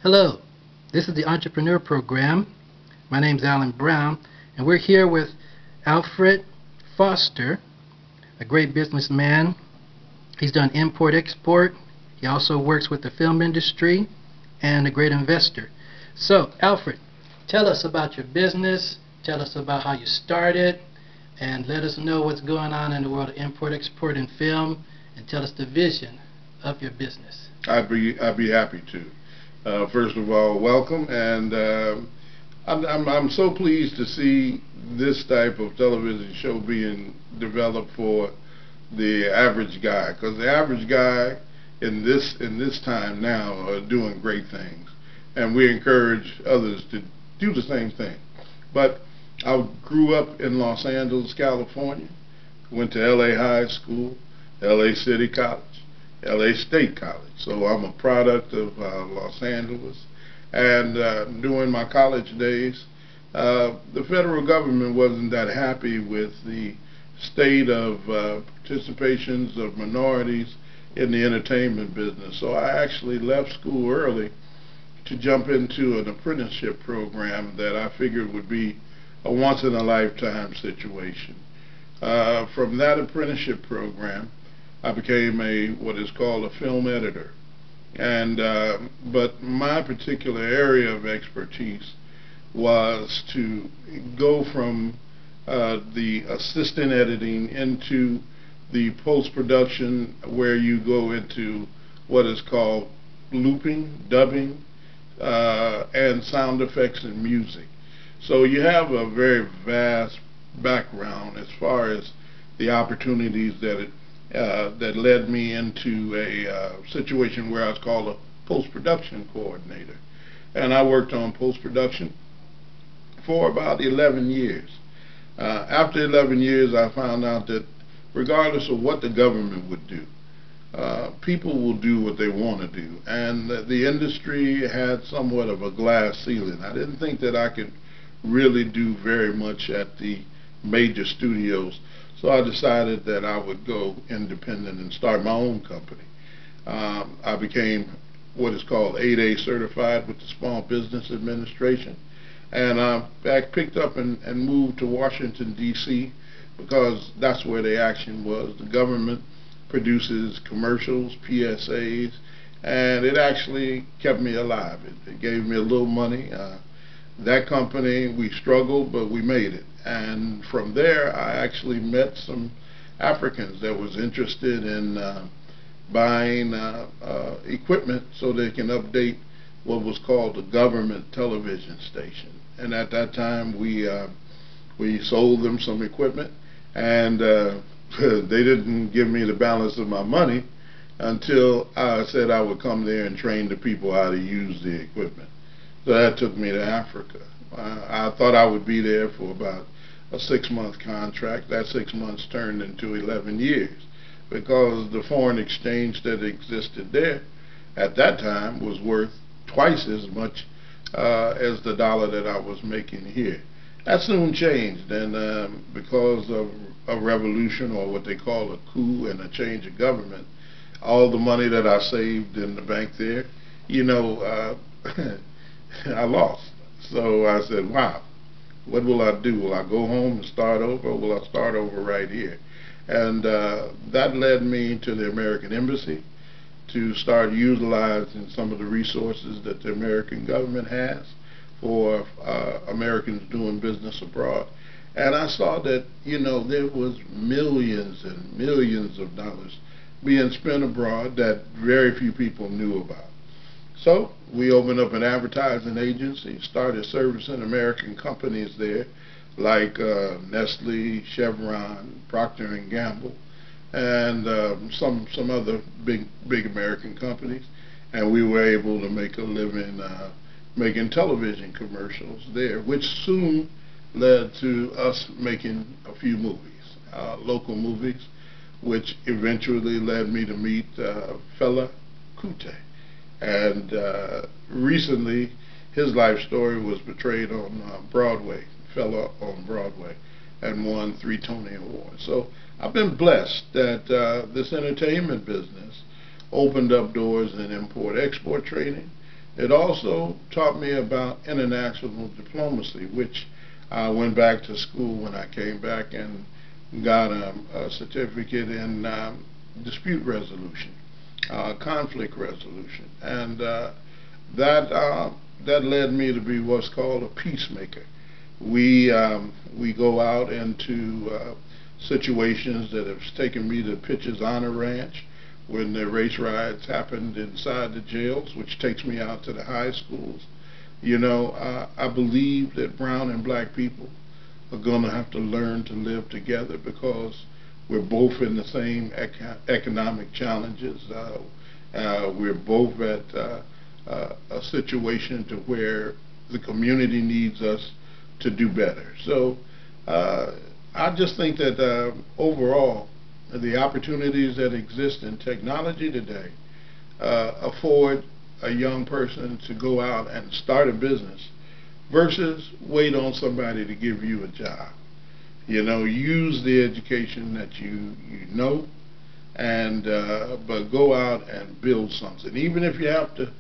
Hello, this is the Entrepreneur Program. My name is Alan Brown, and we're here with Alfred Foster, a great businessman. He's done import-export. He also works with the film industry and a great investor. So, Alfred, tell us about your business, tell us about how you started, and let us know what's going on in the world of import-export and film, and tell us the vision of your business. I'd be happy to. First of all, welcome, and I'm so pleased to see this type of television show being developed for the average guy, because the average guy in this time now are doing great things, and we encourage others to do the same thing. But I grew up in Los Angeles, California, went to LA High School, LA City College, LA State College. So I'm a product of Los Angeles. And during my college days, the federal government wasn't that happy with the state of participations of minorities in the entertainment business. So I actually left school early to jump into an apprenticeship program that I figured would be a once-in-a-lifetime situation. From that apprenticeship program, I became what is called a film editor, and but my particular area of expertise was to go from the assistant editing into the post-production, where you go into what is called looping, dubbing, and sound effects and music. So you have a very vast background as far as the opportunities that led me into a situation where I was called a post-production coordinator. And I worked on post-production for about 11 years. After 11 years, I found out that regardless of what the government would do, people will do what they want to do. And the industry had somewhat of a glass ceiling. I didn't think that I could really do very much at the major studios. So I decided that I would go independent and start my own company. I became what is called 8A certified with the Small Business Administration. And I picked up and moved to Washington, D.C., because that's where the action was. The government produces commercials, PSAs, and it actually kept me alive. It gave me a little money. That company, we struggled, but we made it. And from there, I actually met some Africans that was interested in buying equipment so they can update what was called the government television station. And at that time, we sold them some equipment, and they didn't give me the balance of my money until I said I would come there and train the people how to use the equipment. So that took me to Africa. I thought I would be there for about a 6-month contract. That 6 months turned into 11 years, because the foreign exchange that existed there at that time was worth twice as much as the dollar that I was making here. That soon changed, and because of a revolution, or what they call a coup, and a change of government, all the money that I saved in the bank there, I lost. So I said, wow, what will I do? Will I go home and start over, or will I start over right here? And that led me to the American Embassy to start utilizing some of the resources that the American government has for Americans doing business abroad. And I saw that, there was millions and millions of dollars being spent abroad that very few people knew about. So we opened up an advertising agency, started servicing American companies there, like Nestle, Chevron, Procter & Gamble, and some other big American companies. And we were able to make a living making television commercials there, which soon led to us making a few movies, local movies, which eventually led me to meet Fela Kuti. And recently, his life story was portrayed on Broadway, Fela on Broadway, and won 3 Tony Awards. So I've been blessed that this entertainment business opened up doors in import-export trading, It also taught me about international diplomacy, which I went back to school when I came back and got a certificate in dispute resolution, conflict resolution, and that led me to be what's called a peacemaker. We go out into situations that have taken me to Pitcher's Honor Ranch when the race riots happened inside the jails, which takes me out to the high schools. You know, I believe that brown and black people are going to have to learn to live together because we're both in the same economic challenges. We're both at a situation to where the community needs us to do better. So I just think that overall, the opportunities that exist in technology today afford a young person to go out and start a business versus wait on somebody to give you a job. You know, use the education that you know, and but go out and build something. Even if you have to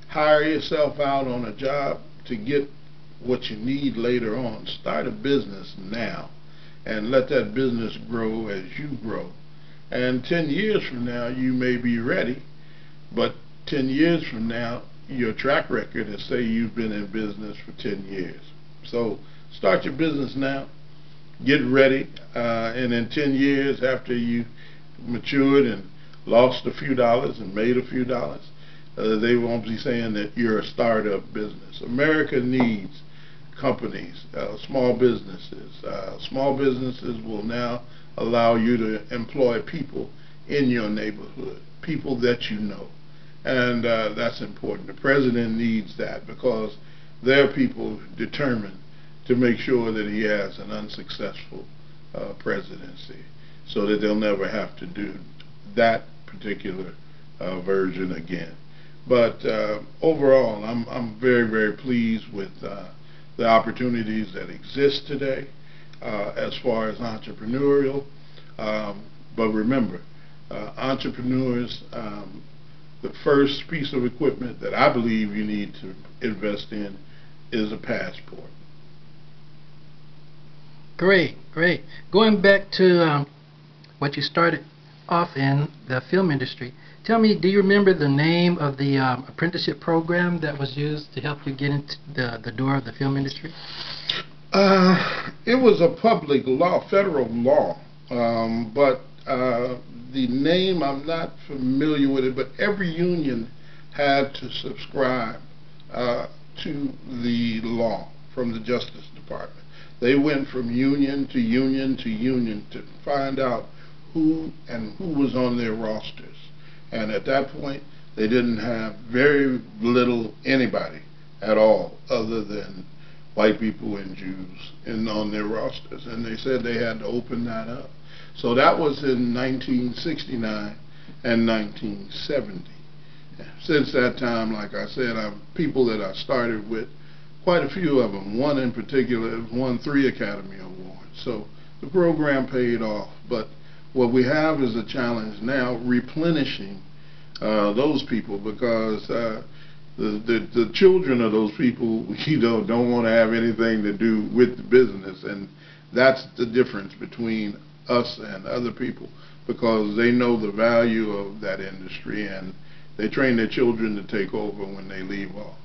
hire yourself out on a job to get what you need later on, start a business now and let that business grow as you grow. And 10 years from now, you may be ready, but 10 years from now, your track record is say you've been in business for 10 years. So start your business now, get ready, and in 10 years after you matured and lost a few dollars and made a few dollars, they won't be saying that you're a startup business. America needs companies, small businesses. Small businesses will now allow you to employ people in your neighborhood, people that you know. And that's important. The president needs that because there are people determined to make sure that he has an unsuccessful presidency so that they'll never have to do that particular version again. But overall, I'm very, very pleased with the opportunities that exist today as far as entrepreneurial. But remember, entrepreneurs, the first piece of equipment that I believe you need to invest in is a passport. Great, great. Going back to what you started off in, the film industry, tell me, do you remember the name of the apprenticeship program that was used to help you get into the door of the film industry? It was a public law, federal law, but the name, I'm not familiar with it, but every union had to subscribe to the law from the Justice Department. They went from union to union to union to find out who was on their rosters. And at that point, they didn't have very little anybody at all other than white people and Jews on their rosters. And they said they had to open that up. So that was in 1969 and 1970. Since that time, like I said, people that I started with, quite a few of them, one in particular won 3 Academy Awards. So the program paid off. But what we have is a challenge now replenishing those people because the children of those people, you know, don't want to have anything to do with the business, and that's the difference between us and other people because they know the value of that industry and they train their children to take over when they leave off.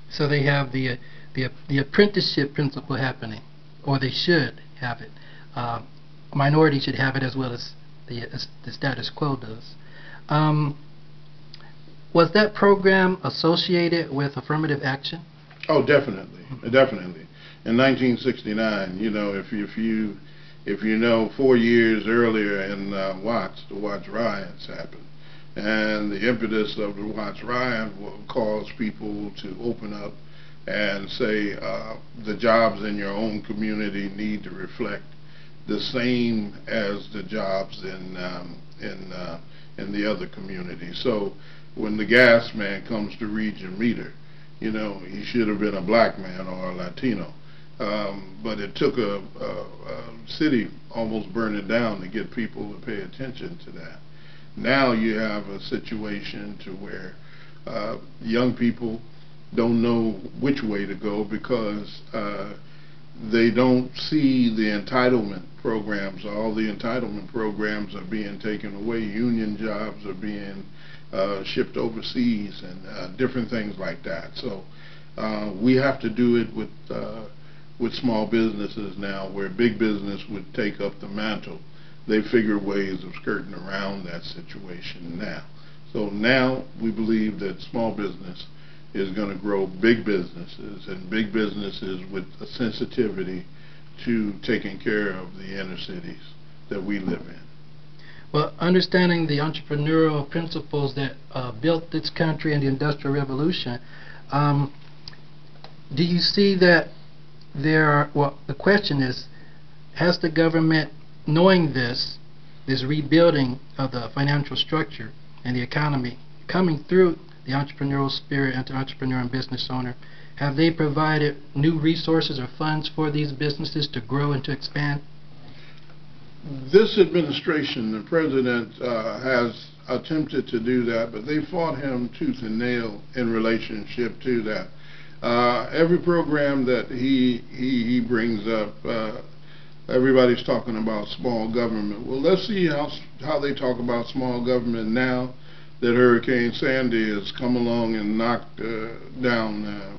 So they have the apprenticeship principle happening, or they should have it. Minorities should have it as well as the status quo does. Was that program associated with affirmative action? Oh, definitely, definitely. In 1969, you know, if you know, 4 years earlier in Watts, the Watts riots happened, and the impetus of the Watts riot caused people to open up and say the jobs in your own community need to reflect the same as the jobs in the other communities. So when the gas man comes to read your meter, you know, he should have been a black man or a Latino. But it took a city almost burning down to get people to pay attention to that. Now you have a situation to where young people don't know which way to go because they don't see the entitlement programs. All the entitlement programs are being taken away. Union jobs are being shipped overseas and different things like that. So we have to do it with small businesses now, where big business would take up the mantle. They figure ways of skirting around that situation now. So now we believe that small business is going to grow big businesses, and big businesses with a sensitivity to taking care of the inner cities that we live in. Well, understanding the entrepreneurial principles that built this country in the Industrial Revolution, do you see that there are, well, the question is, has the government, knowing this rebuilding of the financial structure and the economy coming through the entrepreneurial spirit and the entrepreneur and business owner, have they provided new resources or funds for these businesses to grow and to expand? This administration, the president has attempted to do that, but they fought him tooth and nail in relationship to that. Every program that he brings up, everybody's talking about small government. Well, let's see how they talk about small government now that Hurricane Sandy has come along and knocked down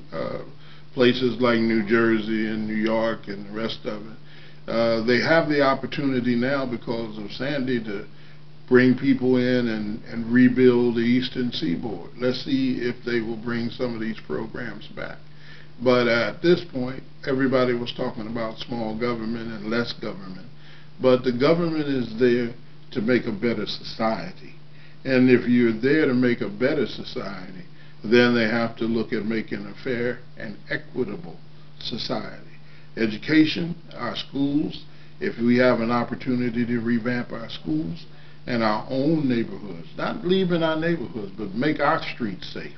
places like New Jersey and New York and the rest of it. They have the opportunity now because of Sandy to bring people in and rebuild the Eastern Seaboard. Let's see if they will bring some of these programs back. But at this point, everybody was talking about small government and less government. But the government is there to make a better society. And if you're there to make a better society, then they have to look at making a fair and equitable society. Education, our schools, if we have an opportunity to revamp our schools and our own neighborhoods, not leaving our neighborhoods, but make our streets safe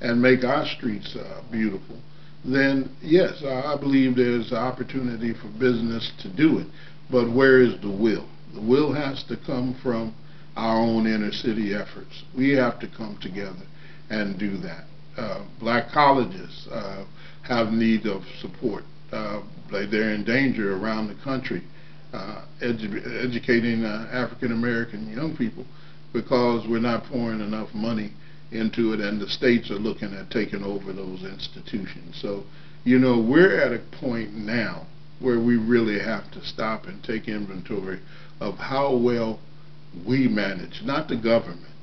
and make our streets beautiful, then yes, I believe there's an opportunity for business to do it. But where is the will? The will has to come from our own inner city efforts. We have to come together and do that. Black colleges have need of support. They're in danger around the country educating African American young people because we're not pouring enough money into it, and the states are looking at taking over those institutions. So, you know, we're at a point now where we really have to stop and take inventory of how well we manage, not the government.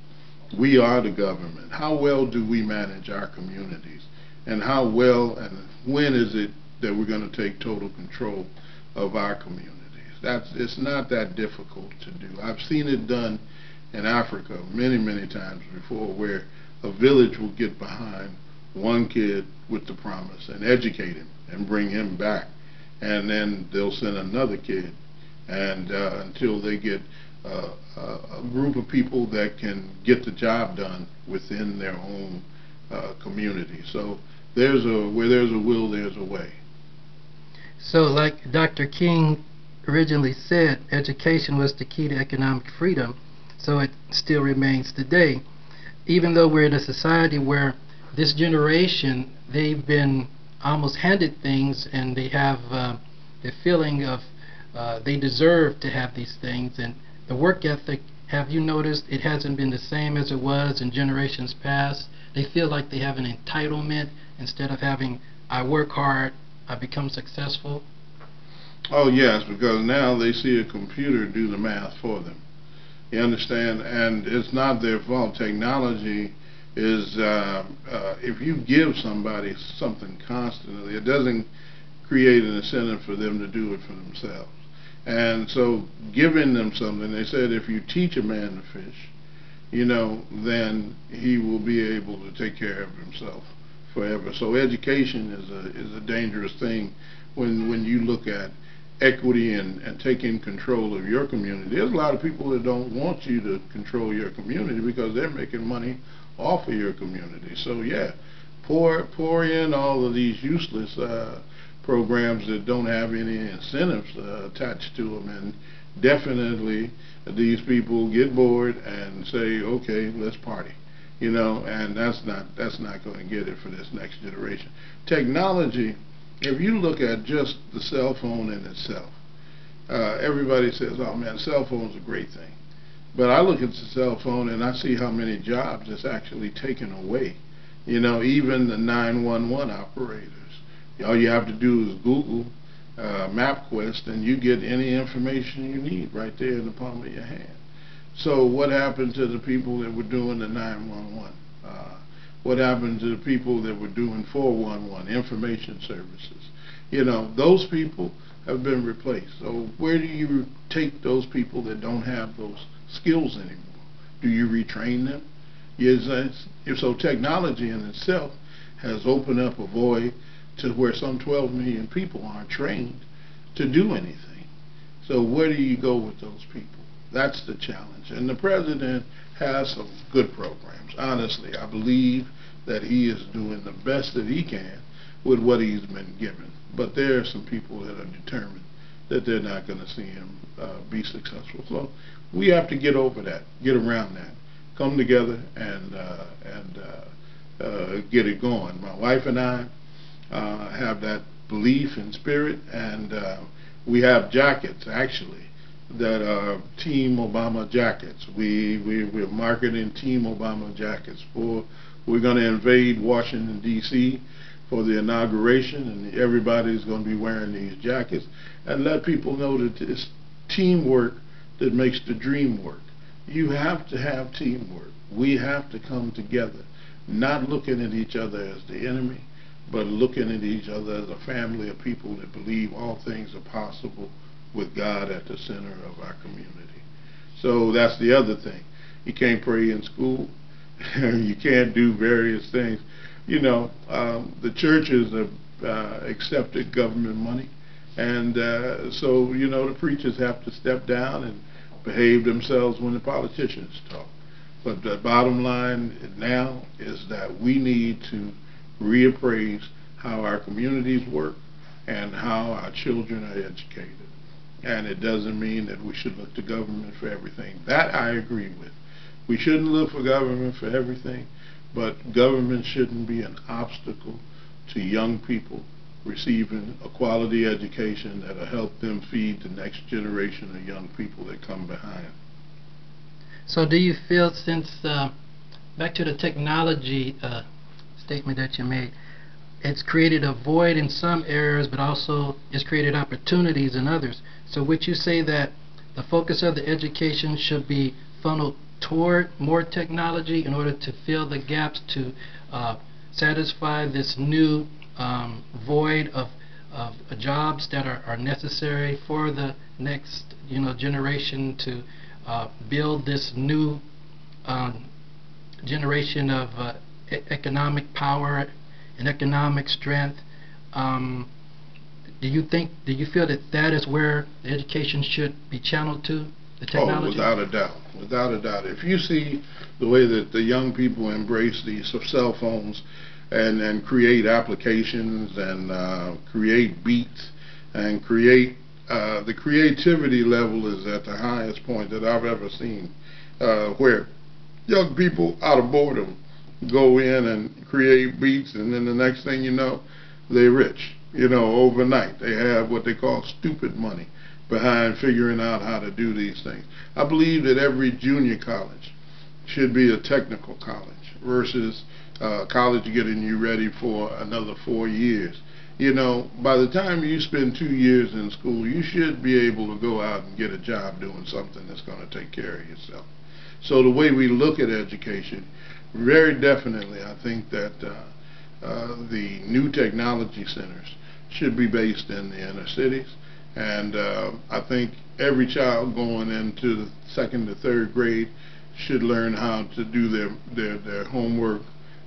We are the government. How well do we manage our communities? And how well and when is it that we're going to take total control of our communities? It's not that difficult to do. I've seen it done in Africa many, many times before, where a village will get behind one kid with the promise and educate him and bring him back. And then they'll send another kid and until they get a group of people that can get the job done within their own community. So where there's a will, there's a way. So like Dr. King originally said, education was the key to economic freedom, so it still remains today. Even though we're in a society where this generation, they've been almost handed things, and they have the feeling of they deserve to have these things, and the work ethic, have you noticed it hasn't been the same as it was in generations past? They feel like they have an entitlement instead of having, I work hard, I become successful. Oh yes, because now they see a computer do the math for them. You understand? And it's not their fault. Technology is, if you give somebody something constantly, it doesn't create an incentive for them to do it for themselves. And so giving them something, they said if you teach a man to fish, you know, then he will be able to take care of himself forever. So education is a dangerous thing when you look at equity and taking control of your community. There's a lot of people that don't want you to control your community because they're making money off of your community. So yeah, pour in all of these useless programs that don't have any incentives attached to them, and definitely these people get bored and say, okay, let's party. and that's not going to get it for this next generation. Technology, if you look at just the cell phone in itself, everybody says, oh man, cell phone's a great thing. But I look at the cell phone and I see how many jobs it's actually taken away. Even the 911 operators. All you have to do is Google MapQuest and you get any information you need right there in the palm of your hand. So what happened to the people that were doing the 911? What happened to the people that were doing 411, information services? Those people have been replaced. So where do you take those people that don't have those skills anymore? Do you retrain them? Yes. So technology in itself has opened up a void to where some 12 million people aren't trained to do anything. So where do you go with those people? That's the challenge. And the president has some good programs. Honestly, I believe that he is doing the best that he can with what he's been given. But there are some people that are determined that they're not going to see him be successful. So we have to get over that, get around that, come together and get it going. My wife and I have that belief and spirit, and we have jackets actually that are Team Obama jackets. We're marketing Team Obama jackets. We're going to invade Washington, D.C. for the inauguration, and everybody's going to be wearing these jackets, and let people know that it's teamwork that makes the dream work. You have to have teamwork. We have to come together, not looking at each other as the enemy, but looking at each other as a family of people that believe all things are possible with God at the center of our community. So that's the other thing. You can't pray in school. You can't do various things. The churches have accepted government money, and so the preachers have to step down and behave themselves when the politicians talk. But the bottom line now is that we need to reappraise how our communities work and how our children are educated. And it doesn't mean that we should look to government for everything. That I agree with. We shouldn't look for government for everything, but government shouldn't be an obstacle to young people receiving a quality education that will help them feed the next generation of young people that come behind. So do you feel, since, back to the technology statement that you made, it's created a void in some areas, but also it's created opportunities in others. So would you say that the focus of the education should be funneled toward more technology in order to fill the gaps to satisfy this new void of jobs that are necessary for the next generation to build this new generation of economic power and economic strength? Do you feel that is where the education should be channeled to, the technology? Oh, without a doubt. Without a doubt. If you see the way that the young people embrace these cell phones and create applications and create beats and create, the creativity level is at the highest point that I've ever seen, where young people out of boredom go in and create beats, and then the next thing you know, they're rich. Overnight. They have what they call stupid money behind figuring out how to do these things. I believe that every junior college should be a technical college versus college getting you ready for another 4 years. By the time you spend 2 years in school, you should be able to go out and get a job doing something that's going to take care of yourself. So the way we look at education, very definitely, I think that the new technology centers should be based in the inner cities, and I think every child going into the 2nd to 3rd grade should learn how to do their homework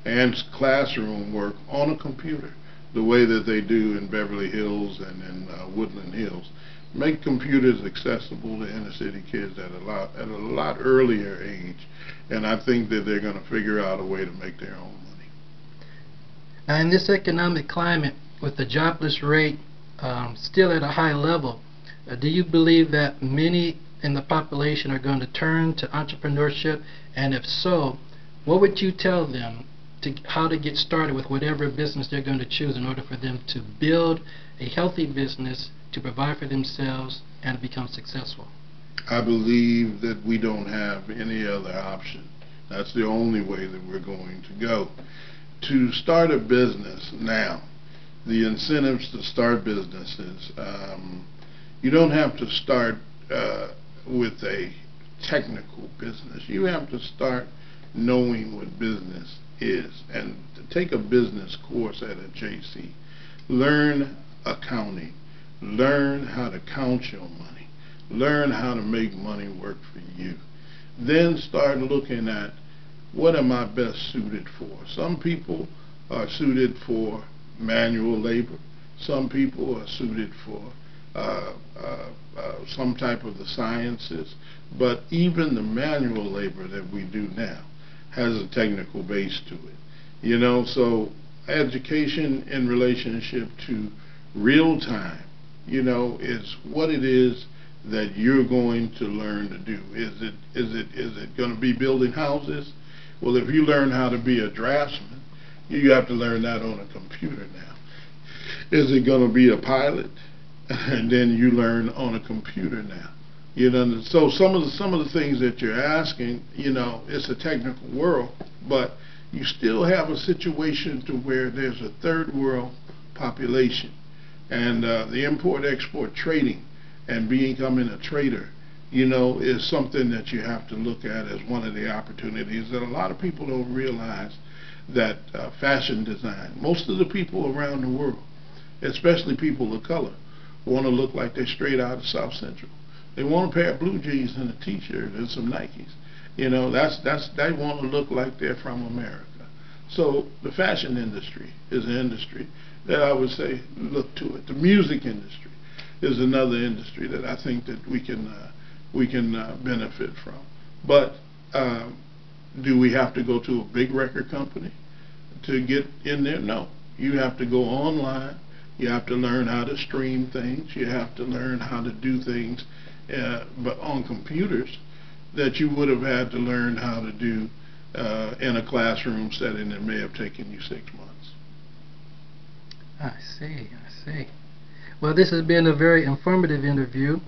and classroom work on a computer, the way that they do in Beverly Hills and in Woodland Hills. Make computers accessible to inner city kids at a lot earlier age, and I think that they're going to figure out a way to make their own money. Now, in this economic climate, with the jobless rate still at a high level, do you believe that many in the population are going to turn to entrepreneurship? And if so, what would you tell them how to get started with whatever business they're going to choose in order for them to build a healthy business, to provide for themselves, and become successful? I believe that we don't have any other option. That's the only way that we're going to go. To start a business now, the incentives to start businesses, you don't have to start with a technical business. You have to start knowing what business is, and to take a business course at a JC. Learn accounting. Learn how to count your money. Learn how to make money work for you. Then start looking at, what am I best suited for? Some people are suited for manual labor. Some people are suited for some type of the sciences. But even the manual labor that we do now has a technical base to it. You know, so education in relationship to real time, you know, is what it is that you're going to learn to do. Is it going to be building houses? Well, if you learn how to be a draftsman, you have to learn that on a computer now. Is it going to be a pilot? And then you learn on a computer now. You know, so some of the things that you're asking, you know, it's a technical world, but you still have a situation to where there's a third world population, and the import-export trading and becoming a trader, you know, is something that you have to look at as one of the opportunities that a lot of people don't realize. That fashion design, most of the people around the world, especially people of color, want to look like they're straight out of South Central. They want a pair of blue jeans and a t-shirt and some Nikes. You know, they want to look like they're from America. So the fashion industry is an industry that I would say look to it. The music industry is another industry that I think that we can benefit from. But do we have to go to a big record company to get in there? No. You have to go online. You have to learn how to stream things. You have to learn how to do things but on computers that you would have had to learn how to do in a classroom setting that may have taken you 6 months. I see. Well, this has been a very informative interview.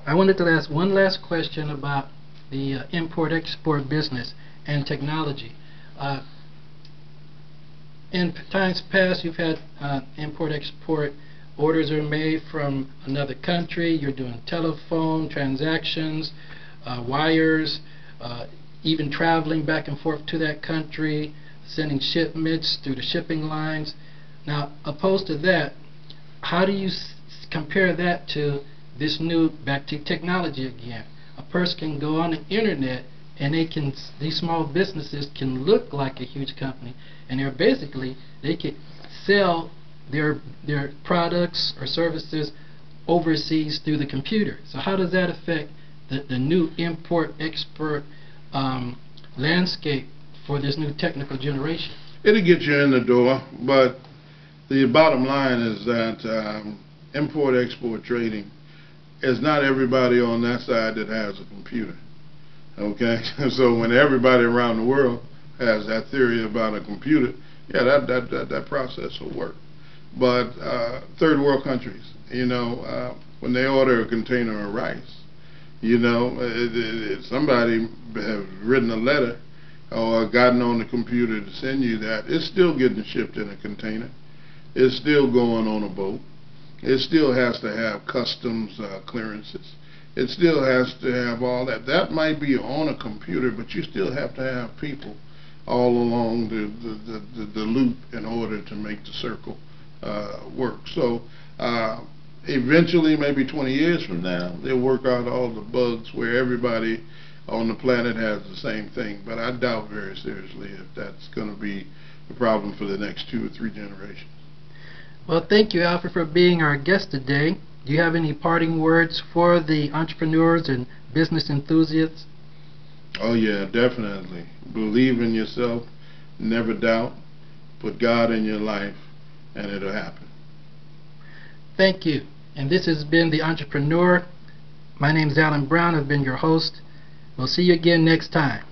I wanted to ask one last question about the import-export business and technology. In times past, you've had import-export orders are made from another country. You're doing telephone transactions, wires, even traveling back and forth to that country, sending shipments through the shipping lines. Now, opposed to that, how do you compare that to this new, back to technology again? A person can go on the internet and these small businesses can look like a huge company, and they could sell their products or services overseas through the computer. So how does that affect the new import-export landscape for this new technical generation? It'll get you in the door, but the bottom line is that import-export trading is not everybody on that side that has a computer. Okay, so when everybody around the world has that theory about a computer, yeah, that process will work. But third world countries, you know, when they order a container of rice, you know, somebody has written a letter or gotten on the computer to send you that, it's still getting shipped in a container. It's still going on a boat. It still has to have customs clearances. It still has to have all that. That might be on a computer, but you still have to have people all along the loop in order to make the circle work. So eventually, maybe 20 years from now, they'll work out all the bugs where everybody on the planet has the same thing. But I doubt very seriously if that's going to be the problem for the next 2 or 3 generations. Well, thank you, Alfred, for being our guest today. Do you have any parting words for the entrepreneurs and business enthusiasts? Oh yeah, definitely. Believe in yourself, never doubt, put God in your life, and it'll happen. Thank you. And this has been The Entrepreneur. My name is Alan Brown. I've been your host. We'll see you again next time.